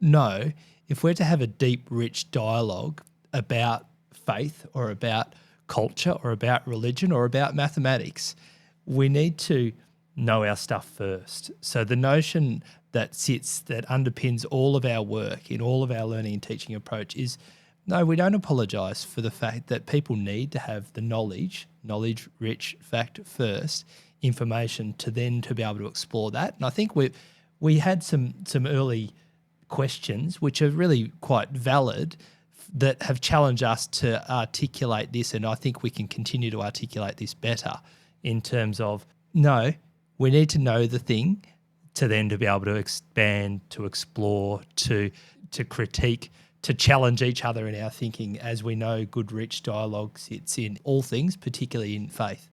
no, if we're to have a deep, rich dialogue about faith or about culture or about religion or about mathematics, we need to know our stuff first. So the notion that underpins all of our work in all of our learning and teaching approach is, no, we don't apologise for the fact that people need to have the knowledge-rich, fact-first information to be able to explore that. And I think we had some early questions, which are really quite valid, that have challenged us to articulate this, and I think we can continue to articulate this better in terms of, no, we need to know the thing to then to be able to expand, to explore, to critique, to challenge each other in our thinking, as we know good, rich dialogue sits in all things, particularly in faith.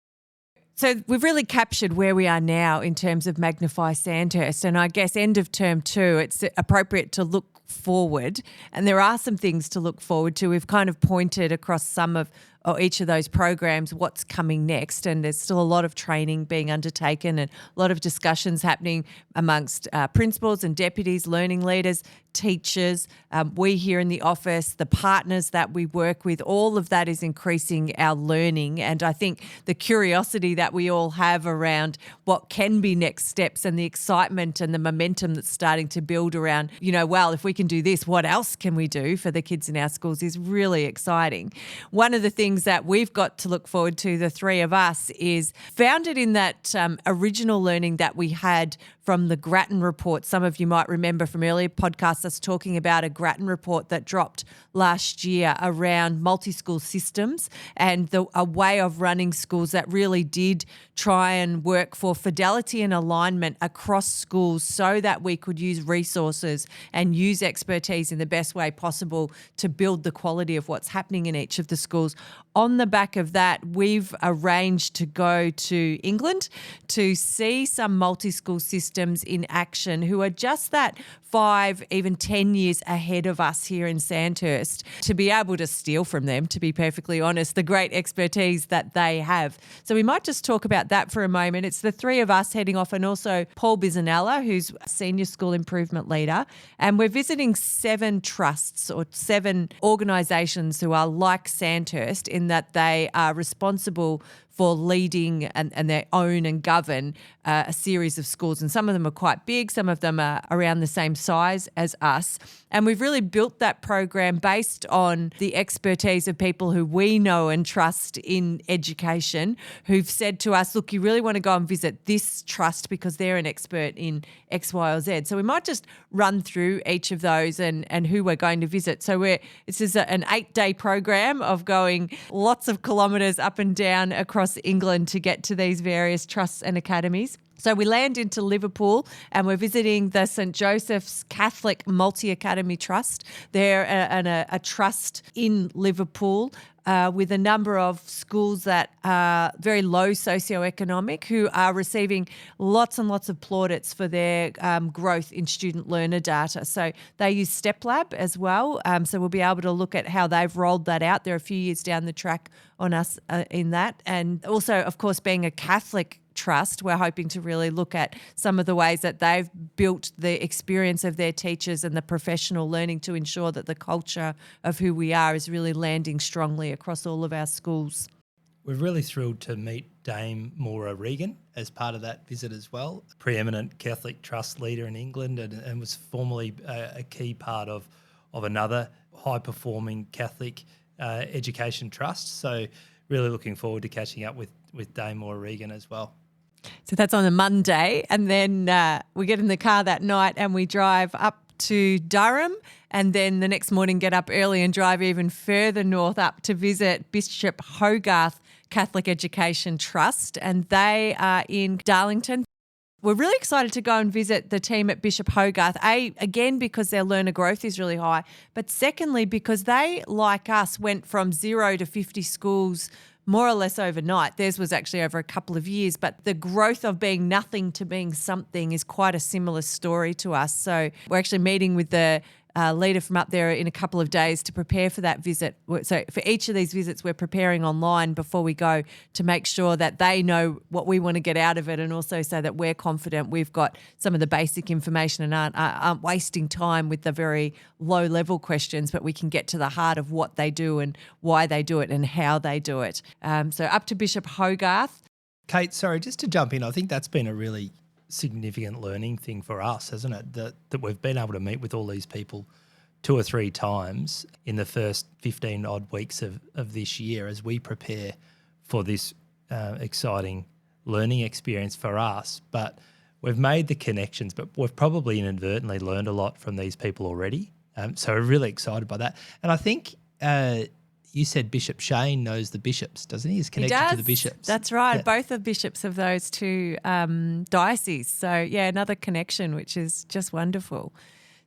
So we've really captured where we are now in terms of Magnify Sandhurst, and I guess end of term 2, it's appropriate to look forward, and there are some things to look forward to. We've kind of pointed across some of or each of those programs what's coming next, and there's still a lot of training being undertaken and a lot of discussions happening amongst principals and deputies, learning leaders, teachers, we here in the office, the partners that we work with, all of that is increasing our learning. And I think the curiosity that we all have around what can be next steps and the excitement and the momentum that's starting to build around, well, if we can do this, what else can we do for the kids in our schools is really exciting. One of the things that we've got to look forward to, the three of us, is founded in that original learning that we had from the Grattan report. Some of you might remember from earlier podcasts us talking about a Grattan report that dropped last year around multi-school systems and a way of running schools that really did try and work for fidelity and alignment across schools so that we could use resources and use expertise in the best way possible to build the quality of what's happening in each of the schools. On the back of that, we've arranged to go to England to see some multi-school systems in action who are just that 5, even 10 years ahead of us here in Sandhurst, to be able to steal from them, to be perfectly honest, the great expertise that they have. So we might just talk about that for a moment. It's the three of us heading off, and also Paul Bisanella, who's a senior school improvement leader. And we're visiting 7 trusts or 7 organisations who are like Sandhurst in that they are responsible for leading and they own and govern a series of schools. And some of them are quite big, some of them are around the same size as us. And we've really built that program based on the expertise of people who we know and trust in education, who've said to us, look, you really want to go and visit this trust because they're an expert in X, Y, or Z. So we might just run through each of those and who we're going to visit. So this is an 8-day program of going lots of kilometres up and down across England to get to these various trusts and academies. So we land into Liverpool and we're visiting the St Joseph's Catholic Multi-Academy Trust. They're a trust in Liverpool with a number of schools that are very low socioeconomic who are receiving lots and lots of plaudits for their growth in student learner data. So they use Steplab as well. So we'll be able to look at how they've rolled that out. They're a few years down the track on us in that. And also, of course, being a Catholic trust, we're hoping to really look at some of the ways that they've built the experience of their teachers and the professional learning to ensure that the culture of who we are is really landing strongly across all of our schools. We're really thrilled to meet Dame Maura Regan as part of that visit as well, preeminent Catholic trust leader in England and was formerly a key part of another high-performing Catholic education trust. So really looking forward to catching up with Dame Maura Regan as well. So that's on a Monday, and then we get in the car that night and we drive up to Durham, and then the next morning get up early and drive even further north up to visit Bishop Hogarth Catholic Education Trust, and they are in Darlington. We're really excited to go and visit the team at Bishop Hogarth, again, because their learner growth is really high, but secondly, because they, like us, went from 0 to 50 schools more or less overnight. Theirs was actually over a couple of years, but the growth of being nothing to being something is quite a similar story to us. So we're actually meeting with the leader from up there in a couple of days to prepare for that visit. So for each of these visits, we're preparing online before we go to make sure that they know what we want to get out of it, and also so that we're confident we've got some of the basic information and aren't wasting time with the very low-level questions, but we can get to the heart of what they do and why they do it and how they do it. So up to Bishop Hogarth. Kate, sorry, just to jump in, I think that's been a really significant learning thing for us, hasn't it? That we've been able to meet with all these people 2 or 3 times in the first 15 odd weeks of this year as we prepare for this exciting learning experience for us. But we've made the connections, but we've probably inadvertently learned a lot from these people already. So we're really excited by that. And I think you said Bishop Shane knows the bishops, doesn't he? He's connected to the bishops. That's right. Yeah. Both are bishops of those 2 dioceses. So, yeah, another connection, which is just wonderful.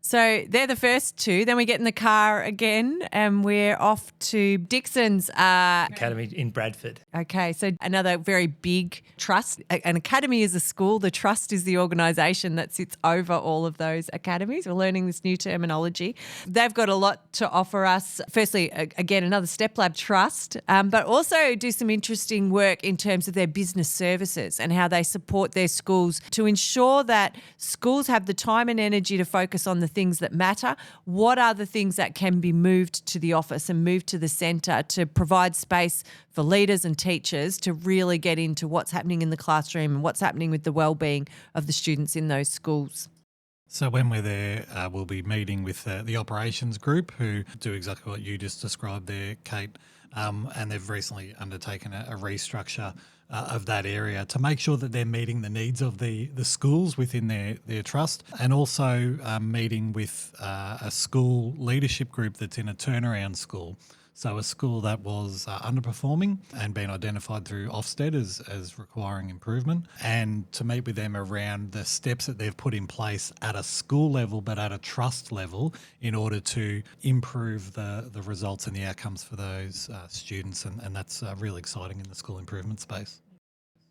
So they're the first 2. Then we get in the car again and we're off to Dixon's Academy in Bradford. Okay, so another very big trust. An academy is a school. The trust is the organisation that sits over all of those academies. We're learning this new terminology. They've got a lot to offer us. Firstly, again, another Steplab trust, but also do some interesting work in terms of their business services and how they support their schools to ensure that schools have the time and energy to focus on the things that matter. What are the things that can be moved to the office and moved to the centre to provide space for leaders and teachers to really get into what's happening in the classroom and what's happening with the well-being of the students in those schools? So when we're there, we'll be meeting with the operations group who do exactly what you just described there, Kate, and they've recently undertaken a restructure of that area to make sure that they're meeting the needs of the schools within their trust, and also meeting with a school leadership group that's in a turnaround school. So a school that was underperforming and been identified through Ofsted as requiring improvement, and to meet with them around the steps that they've put in place at a school level but at a trust level in order to improve the results and the outcomes for those students, and that's really exciting in the school improvement space.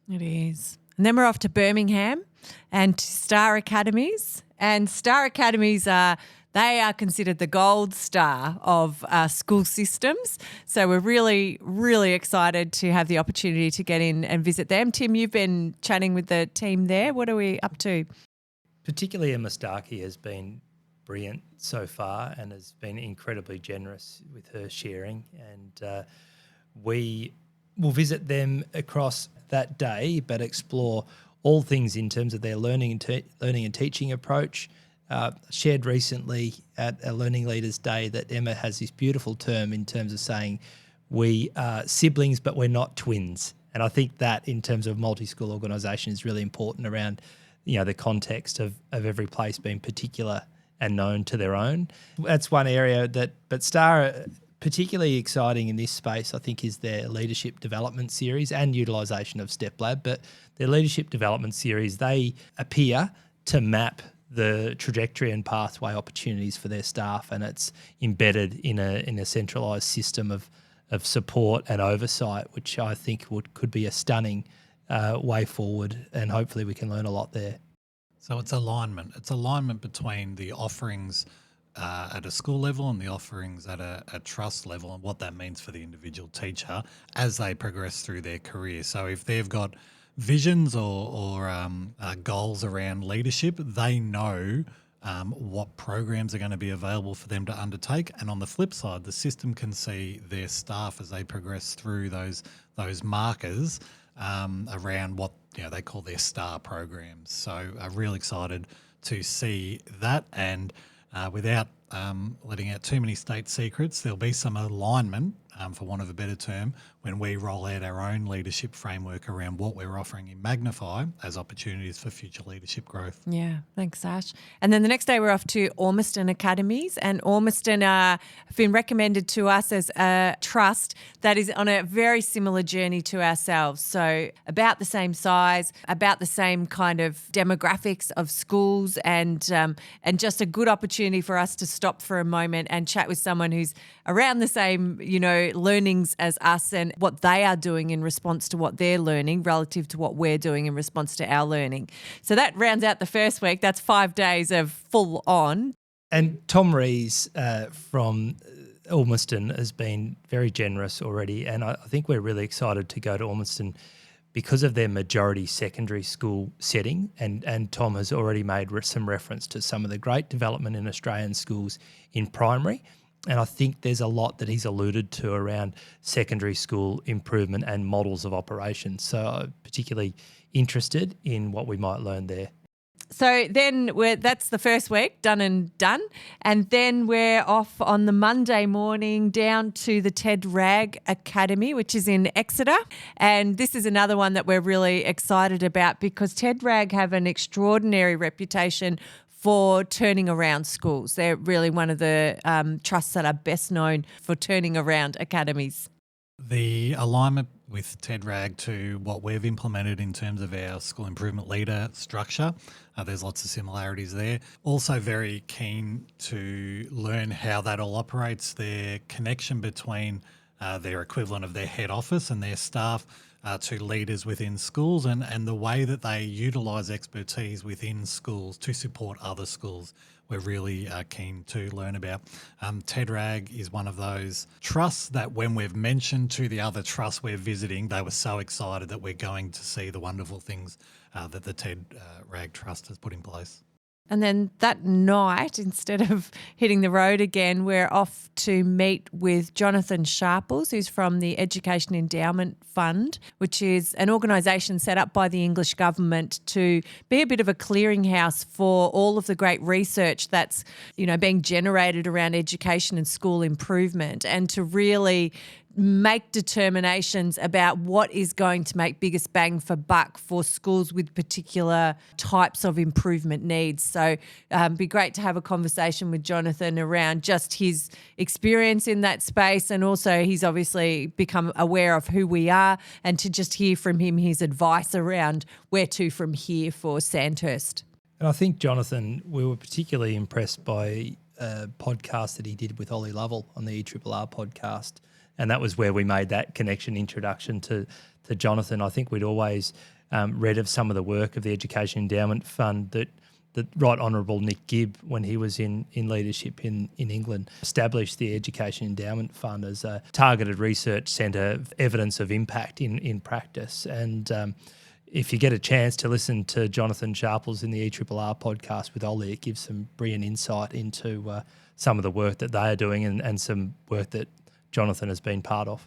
It is. And then we're off to Birmingham and to Star Academies. And Star Academies they are considered the gold star of school systems. So we're really, really excited to have the opportunity to get in and visit them. Tim, you've been chatting with the team there. What are we up to? Particularly Emma Starkey has been brilliant so far and has been incredibly generous with her sharing. And we we'll visit them across that day, but explore all things in terms of their learning and teaching approach. Shared recently at a Learning Leaders Day that Emma has this beautiful term in terms of saying we are siblings, but we're not twins. And I think that in terms of multi-school organisation is really important around, the context of every place being particular and known to their own. That's one area but Star, particularly exciting in this space, I think, is their leadership development series and utilisation of Steplab. But their leadership development series, they appear to map the trajectory and pathway opportunities for their staff, and it's embedded in a centralised system of support and oversight, which I think could be a stunning way forward, and hopefully we can learn a lot there. So it's alignment. It's alignment between the offerings at a school level and the offerings at a trust level, and what that means for the individual teacher as they progress through their career. So if they've got visions or goals around leadership, they know what programs are going to be available for them to undertake. And on the flip side, the system can see their staff as they progress through those markers around what they call their STAR programs. So I'm really excited to see that, and without letting out too many state secrets, there'll be some alignment, for want of a better term, when we roll out our own leadership framework around what we're offering in Magnify as opportunities for future leadership growth. Yeah, thanks, Ash. And then the next day we're off to Ormiston Academies, and Ormiston have been recommended to us as a trust that is on a very similar journey to ourselves. So about the same size, about the same kind of demographics of schools, and just a good opportunity for us to stop for a moment and chat with someone who's around the same, learnings as us, and what they are doing in response to what they're learning relative to what we're doing in response to our learning. So that rounds out the first week. That's 5 days of full on. And Tom Rees from Ormiston has been very generous already, and I think we're really excited to go to Ormiston because of their majority secondary school setting, and Tom has already made some reference to some of the great development in Australian schools in primary. And I think there's a lot that he's alluded to around secondary school improvement and models of operation. So I'm particularly interested in what we might learn there. So then that's the first week, done and done. And then we're off on the Monday morning down to the Ted Ragg Academy, which is in Exeter. And this is another one that we're really excited about because Ted Ragg have an extraordinary reputation for turning around schools. They're really one of the trusts that are best known for turning around academies. The alignment with Ted Ragg to what we've implemented in terms of our school improvement leader structure, there's lots of similarities there. Also very keen to learn how that all operates, their connection between their equivalent of their head office and their staff to leaders within schools, and the way that they utilise expertise within schools to support other schools. We're really keen to learn about. Ted Ragg is one of those trusts that when we've mentioned to the other trusts we're visiting, they were so excited that we're going to see the wonderful things that the Ted Ragg Trust has put in place. And then that night, instead of hitting the road again, we're off to meet with Jonathan Sharples, who's from the Education Endowment Fund, which is an organisation set up by the English government to be a bit of a clearinghouse for all of the great research that's, being generated around education and school improvement, and to really make determinations about what is going to make biggest bang for buck for schools with particular types of improvement needs. So it'd be great to have a conversation with Jonathan around just his experience in that space, and also he's obviously become aware of who we are, and to just hear from him his advice around where to from here for Sandhurst. And I think, Jonathan, we were particularly impressed by a podcast that he did with Ollie Lovell on the ERRR podcast. And that was where we made that connection introduction to Jonathan. I think we'd always read of some of the work of the Education Endowment Fund that Right Honourable Nick Gibb, when he was in leadership in England, established the Education Endowment Fund as a targeted research centre of evidence of impact in practice. And if you get a chance to listen to Jonathan Sharples in the ERRR podcast with Ollie, it gives some brilliant insight into some of the work that they are doing and some work that Jonathan has been part of.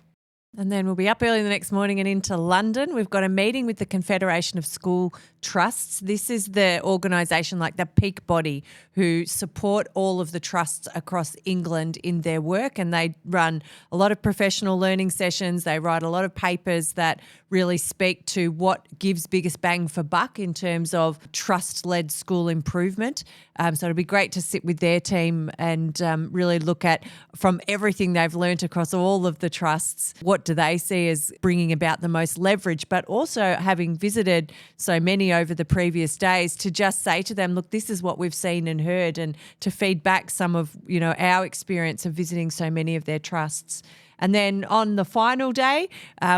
And then we'll be up early the next morning and into London. We've got a meeting with the Confederation of School Trusts. This is the organisation, like the peak body, who support all of the trusts across England in their work, and they run a lot of professional learning sessions. They write a lot of papers that really speak to what gives biggest bang for buck in terms of trust-led school improvement. So it'll be great to sit with their team and really look at, from everything they've learnt across all of the trusts, what do they see as bringing about the most leverage, but also having visited so many over the previous days, to just say to them, look, this is what we've seen and heard, and to feed back some of, our experience of visiting so many of their trusts. And then on the final day,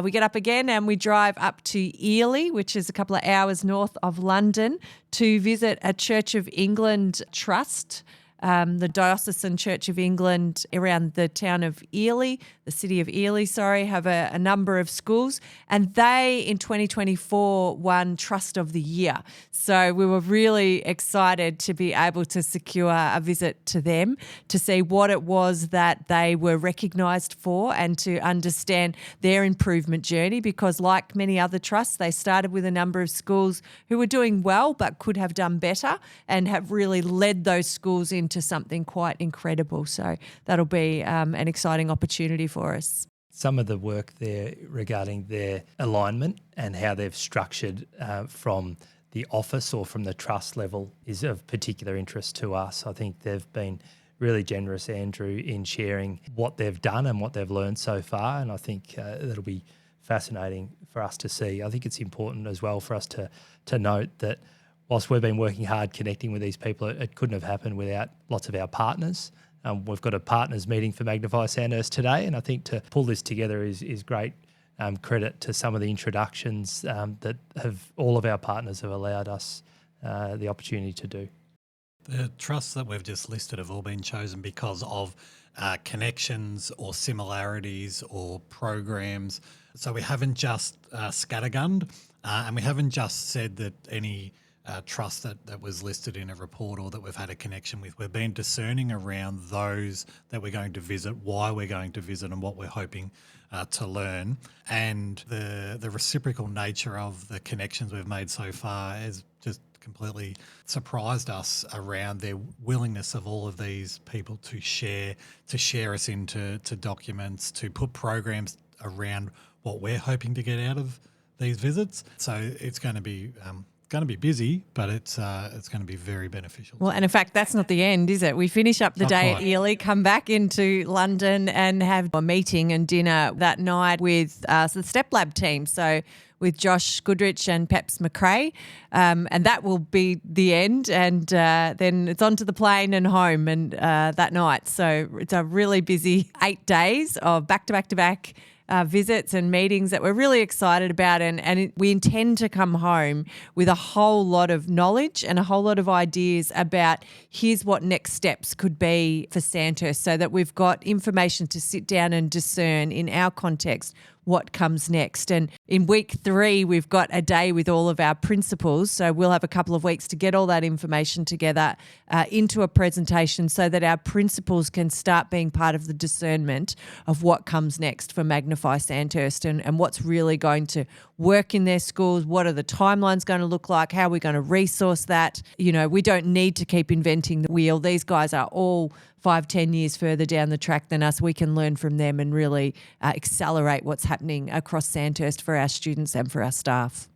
we get up again and we drive up to Ely, which is a couple of hours north of London, to visit a Church of England trust. The Diocesan Church of England around the town of Ely, the city of Ely, have a number of schools, and they in 2024 won Trust of the Year. So we were really excited to be able to secure a visit to them to see what it was that they were recognised for and to understand their improvement journey, because like many other trusts, they started with a number of schools who were doing well but could have done better, and have really led those schools into something quite incredible. So that'll be an exciting opportunity for us. Some of the work there regarding their alignment and how they've structured from the office or from the trust level is of particular interest to us. I think they've been really generous, Andrew, in sharing what they've done and what they've learned so far, and I think that'll be fascinating for us to see. I think it's important as well for us to note that whilst we've been working hard connecting with these people, it couldn't have happened without lots of our partners. We've got a partners meeting for Magnify Sandhurst today, and I think to pull this together is great credit to some of the introductions that all of our partners have allowed us the opportunity to do. The trusts that we've just listed have all been chosen because of connections or similarities or programs. So we haven't just scattergunned, and we haven't just said that any trust that was listed in a report or that we've had a connection with. We've been discerning around those that we're going to visit, why we're going to visit, and what we're hoping to learn. And the reciprocal nature of the connections we've made so far has just completely surprised us around their willingness of all of these people to share us into documents, to put programs around what we're hoping to get out of these visits. So it's going to be busy, but it's going to be very beneficial. Well, and in fact, that's not the end, is it? We finish up the day at Ely, come back into London and have a meeting and dinner that night with the Steplab team. So with Josh Goodrich and Peps McRae, and that will be the end. And then it's onto the plane and home and that night. So it's a really busy 8 days of back-to-back-to-back visits and meetings that we're really excited about, and we intend to come home with a whole lot of knowledge and a whole lot of ideas about here's what next steps could be for Sandhurst, so that we've got information to sit down and discern in our context what comes next. And in week 3, we've got a day with all of our principals. So we'll have a couple of weeks to get all that information together into a presentation so that our principals can start being part of the discernment of what comes next for Magnify Sandhurst and what's really going to work in their schools. What are the timelines going to look like? How are we going to resource that? We don't need to keep inventing the wheel. These guys are all 5-10 years further down the track than us. We can learn from them and really accelerate what's happening across Sandhurst for our students and for our staff.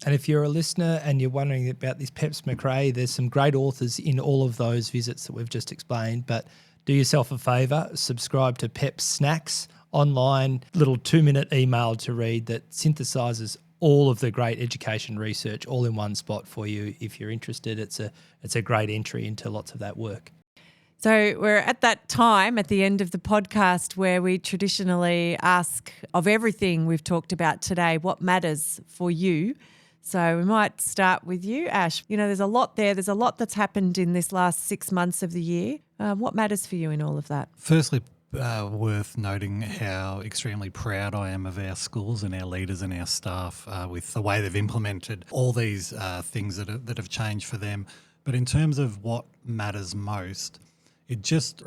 And if you're a listener and you're wondering about this Peps McRae, there's some great authors in all of those visits that we've just explained. But do yourself a favour, subscribe to Peps Snacks online, little 2-minute email to read that synthesises all of the great education research all in one spot for you. If you're interested, it's a great entry into lots of that work. So we're at that time at the end of the podcast where we traditionally ask of everything we've talked about today, what matters for you? So we might start with you, Ash. There's a lot there. There's a lot that's happened in this last 6 months of the year. What matters for you in all of that? Firstly, worth noting how extremely proud I am of our schools and our leaders and our staff with the way they've implemented all these things that have changed for them. But in terms of what matters most, It just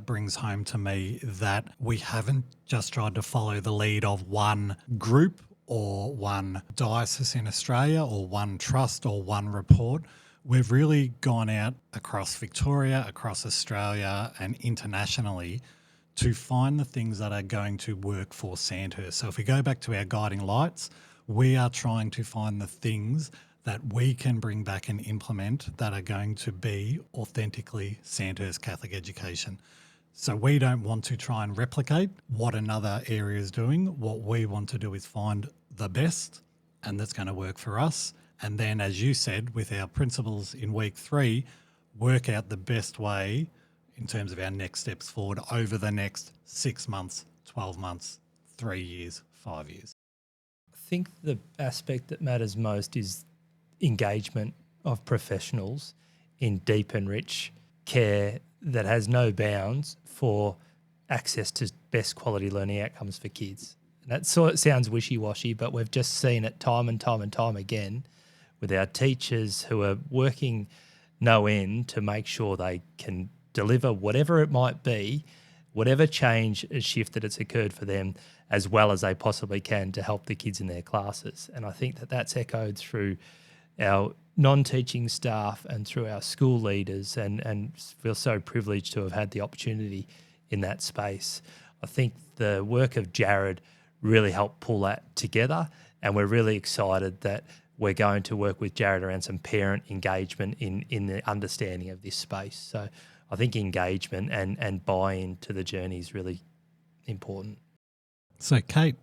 brings home to me that we haven't just tried to follow the lead of one group or one diocese in Australia or one trust or one report. We've really gone out across Victoria, across Australia and internationally to find the things that are going to work for Sandhurst. So if we go back to our guiding lights, we are trying to find the things that we can bring back and implement that are going to be authentically Sandhurst Catholic education. So we don't want to try and replicate what another area is doing. What we want to do is find the best, and that's going to work for us. And then, as you said, with our principles in week 3, work out the best way in terms of our next steps forward over the next 6 months, 12 months, 3 years, 5 years. I think the aspect that matters most is engagement of professionals in deep and rich care that has no bounds for access to best quality learning outcomes for kids. And that sort of sounds wishy-washy, but we've just seen it time and time again with our teachers who are working no end to make sure they can deliver whatever it might be, whatever change and shift that has occurred for them, as well as they possibly can to help the kids in their classes. And I think that that's echoed through our non-teaching staff and through our school leaders, and feel so privileged to have had the opportunity in that space. I think the work of Jared really helped pull that together, and we're really excited that we're going to work with Jared around some parent engagement in the understanding of this space. So I think engagement and buy-in to the journey is really important. So, Kate,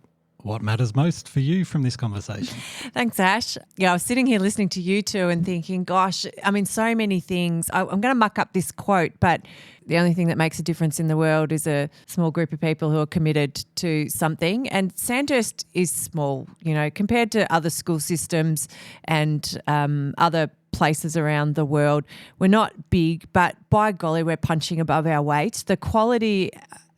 what matters most for you from this conversation? Thanks, Ash. Yeah, I was sitting here listening to you two and thinking, gosh, I mean, so many things. I'm going to muck up this quote, but the only thing that makes a difference in the world is a small group of people who are committed to something. And Sandhurst is small, you know, compared to other school systems and other places around the world. We're not big, but by golly, we're punching above our weight. The quality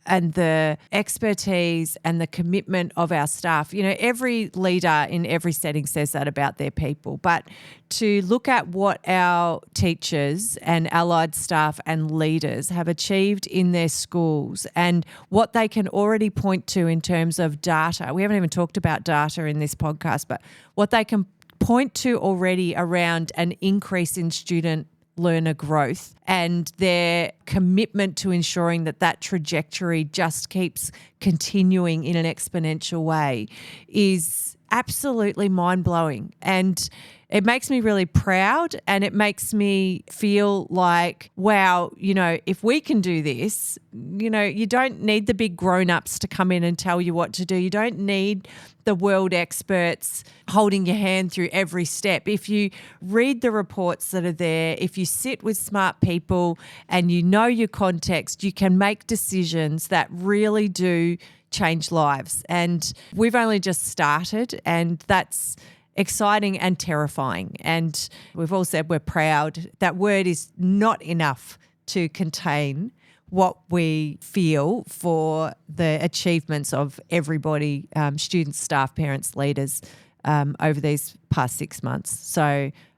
and the expertise and the commitment of our staff. You know, every leader in every setting says that about their people, but to look at what our teachers and allied staff and leaders have achieved in their schools and what they can already point to in terms of data. We haven't even talked about data in this podcast, but what they can point to already around an increase in student learner growth and their commitment to ensuring that that trajectory just keeps continuing in an exponential way is absolutely mind-blowing. And it makes me really proud, and it makes me feel like, wow, you know, if we can do this, you know, you don't need the big grown-ups to come in and tell you what to do. You don't need the world experts holding your hand through every step. If you read the reports that are there, if you sit with smart people and you know your context, you can make decisions that really do change lives. And we've only just started, and that's exciting and terrifying. And we've all said we're proud. That word is not enough to contain what we feel for the achievements of everybody, students, staff, parents, leaders, over these past 6 months. So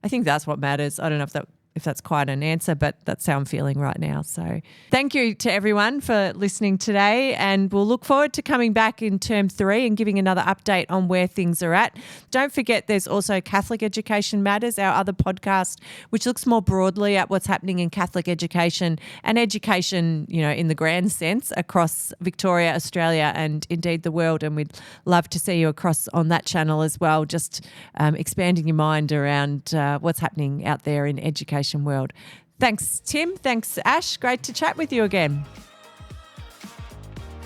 I think that's what matters. I don't know if that's quite an answer, but that's how I'm feeling right now. So thank you to everyone for listening today, and we'll look forward to coming back in term 3 and giving another update on where things are at. Don't forget there's also Catholic Education Matters, our other podcast, which looks more broadly at what's happening in Catholic education and education, you know, in the grand sense across Victoria, Australia, and indeed the world. And we'd love to see you across on that channel as well, just expanding your mind around what's happening out there in education world. Thanks, Tim. Thanks, Ash. Great to chat with you again.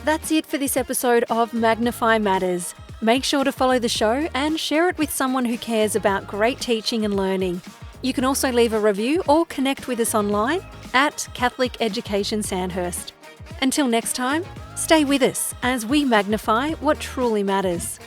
That's it for this episode of Magnify Matters. Make sure to follow the show and share it with someone who cares about great teaching and learning. You can also leave a review or connect with us online at Catholic Education Sandhurst. Until next time, stay with us as we magnify what truly matters.